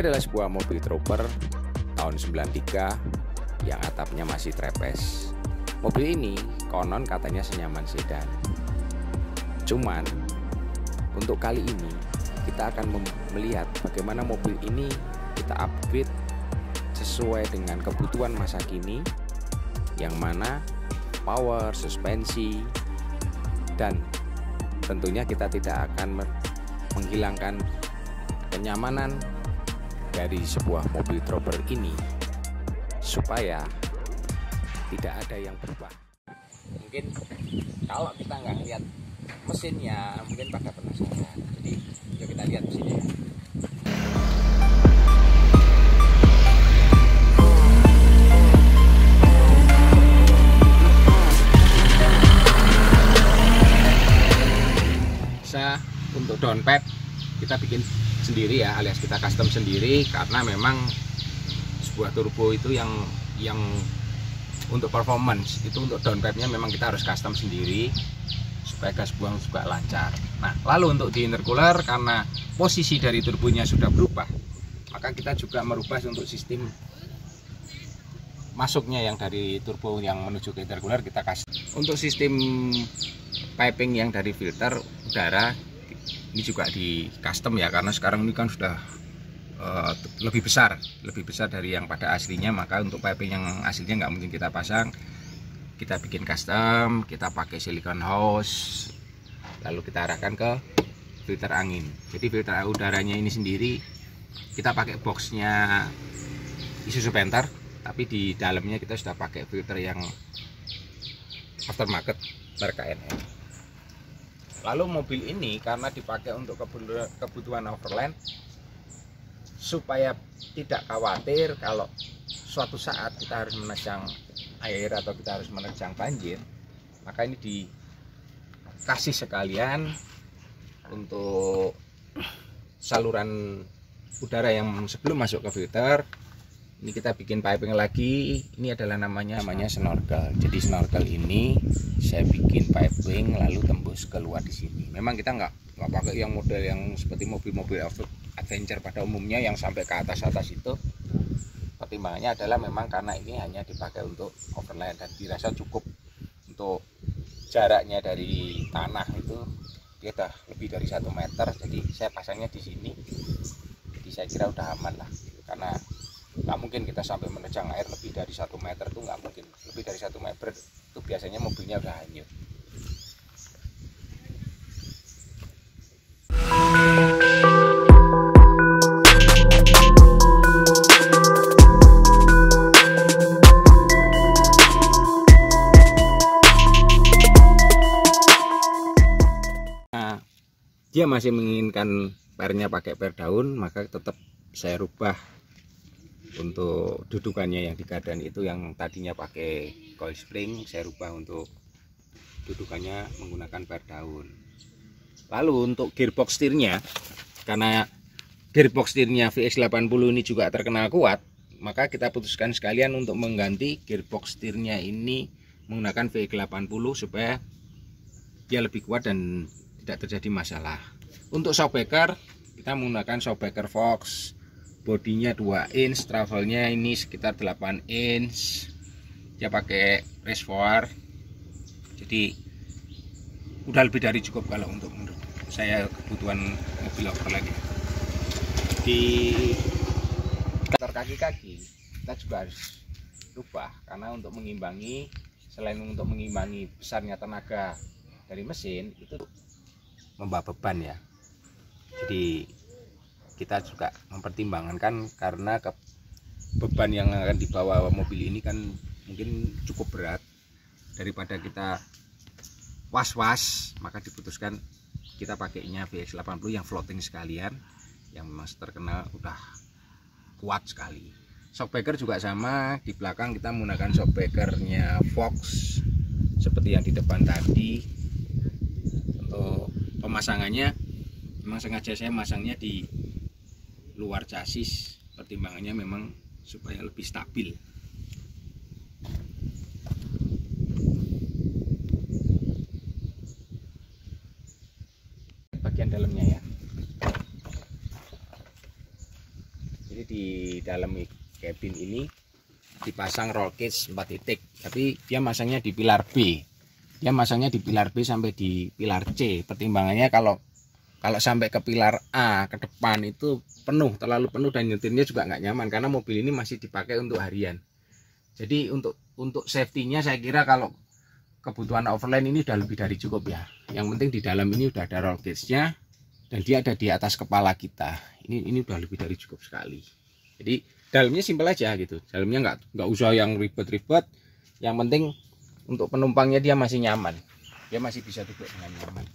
adalah sebuah mobil trooper tahun 93 yang atapnya masih trepes. Mobil ini konon katanya senyaman sedan. Cuman untuk kali ini kita akan melihat bagaimana mobil ini kita upgrade sesuai dengan kebutuhan masa kini, yang mana power, suspensi, dan tentunya kita tidak akan menghilangkan kenyamanan dari sebuah mobil trooper ini supaya tidak ada yang berubah. Mungkin kalau kita nggak lihat mesinnya mungkin pada penasaran, jadi yuk kita lihat mesinnya. Untuk downpipe kita bikin sendiri ya, alias kita custom sendiri, karena memang sebuah turbo itu yang untuk performance itu, untuk downpipe-nya memang kita harus custom sendiri supaya gas buang juga lancar. Nah, lalu untuk di intercooler, karena posisi dari turbonya sudah berubah, maka kita juga merubah untuk sistem masuknya yang dari turbo yang menuju ke intercooler kita kasih. Untuk sistem piping yang dari filter udara ini juga di custom ya, karena sekarang ini kan sudah lebih besar dari yang pada aslinya, maka untuk piping yang aslinya nggak mungkin kita pasang, kita bikin custom, kita pakai silicone hose, lalu kita arahkan ke filter angin. Jadi filter udaranya ini sendiri kita pakai boxnya Isuzu Panther, tapi di dalamnya kita sudah pakai filter yang aftermarket merek KNM. Lalu mobil ini karena dipakai untuk kebutuhan overland, supaya tidak khawatir kalau suatu saat kita harus menerjang air atau kita harus menerjang banjir, maka ini dikasih sekalian untuk saluran udara yang sebelum masuk ke filter. Ini kita bikin piping lagi. Ini adalah namanya snorkel. Jadi snorkel ini saya bikin piping lalu tembus keluar di sini. Memang kita nggak pakai yang model yang seperti mobil-mobil adventure pada umumnya yang sampai ke atas itu. Pertimbangannya adalah memang karena ini hanya dipakai untuk overland dan dirasa cukup untuk jaraknya dari tanah itu dia udah lebih dari 1 meter. Jadi saya pasangnya di sini. Jadi saya kira udah aman lah, karena nggak mungkin kita sampai menerjang air lebih dari 1 meter, itu nggak mungkin. Lebih dari 1 meter itu biasanya mobilnya udah hanyut. Nah, dia masih menginginkan pernya pakai per daun, maka tetap saya rubah untuk dudukannya yang di gardan itu, yang tadinya pakai coil spring, saya rubah untuk dudukannya menggunakan per daun. Lalu untuk gearbox setirnya, karena gearbox setirnya VX80 ini juga terkenal kuat, maka kita putuskan sekalian untuk mengganti gearbox setirnya ini menggunakan VX80 supaya dia lebih kuat dan tidak terjadi masalah. Untuk shockbreaker kita menggunakan shockbreaker Fox. Bodinya 2 inch, travelnya ini sekitar 8 inch. Dia pakai reservoir, jadi udah lebih dari cukup kalau untuk menurut saya kebutuhan mobil overland. Di kaki-kaki kita juga harus rubah, karena untuk mengimbangi, selain untuk mengimbangi besarnya tenaga dari mesin, itu membawa beban ya. Jadi kita juga mempertimbangkan, karena beban yang akan dibawa mobil ini kan mungkin cukup berat, daripada kita was-was, maka diputuskan kita pakainya VX80 yang floating sekalian, yang memang terkenal udah kuat sekali. Shockbreaker juga sama, di belakang kita menggunakan shockbreakernya Fox seperti yang di depan tadi. Untuk pemasangannya memang sengaja saya masangnya di luar chassis, pertimbangannya memang supaya lebih stabil. Bagian dalamnya ya, jadi dalam cabin ini dipasang roll cage 4 titik, tapi dia masangnya di pilar B. Dia masangnya di pilar B sampai di pilar C. Pertimbangannya kalau sampai ke pilar A ke depan itu penuh, terlalu penuh, dan nyetirnya juga nggak nyaman karena mobil ini masih dipakai untuk harian. Jadi untuk safety-nya saya kira kalau kebutuhan overland ini udah lebih dari cukup ya. Yang penting di dalam ini udah ada roll cage-nya dan dia ada di atas kepala kita. Ini udah lebih dari cukup sekali. Jadi dalamnya simpel aja gitu. Dalamnya nggak usah yang ribet-ribet. Yang penting untuk penumpangnya dia masih nyaman. Dia masih bisa duduk dengan nyaman.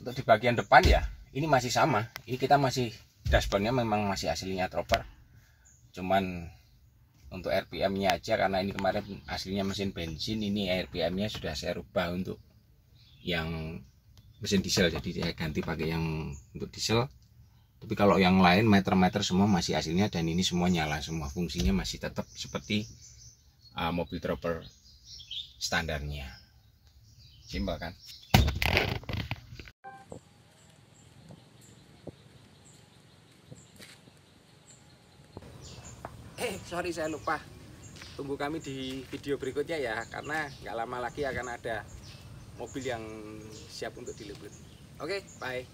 Untuk di bagian depan ya, ini masih sama. Ini kita masih dashboardnya memang masih aslinya Trooper. Cuman untuk RPM-nya aja, karena ini kemarin aslinya mesin bensin, ini RPM-nya sudah saya rubah untuk yang mesin diesel, jadi saya ganti pakai yang untuk diesel. Tapi kalau yang lain meter-meter semua masih aslinya, dan ini semua nyala semua, fungsinya masih tetap seperti mobil Trooper standarnya. Simpel kan? Sorry saya lupa, tunggu kami di video berikutnya ya, karena nggak lama lagi akan ada mobil yang siap untuk diliput. Oke, bye.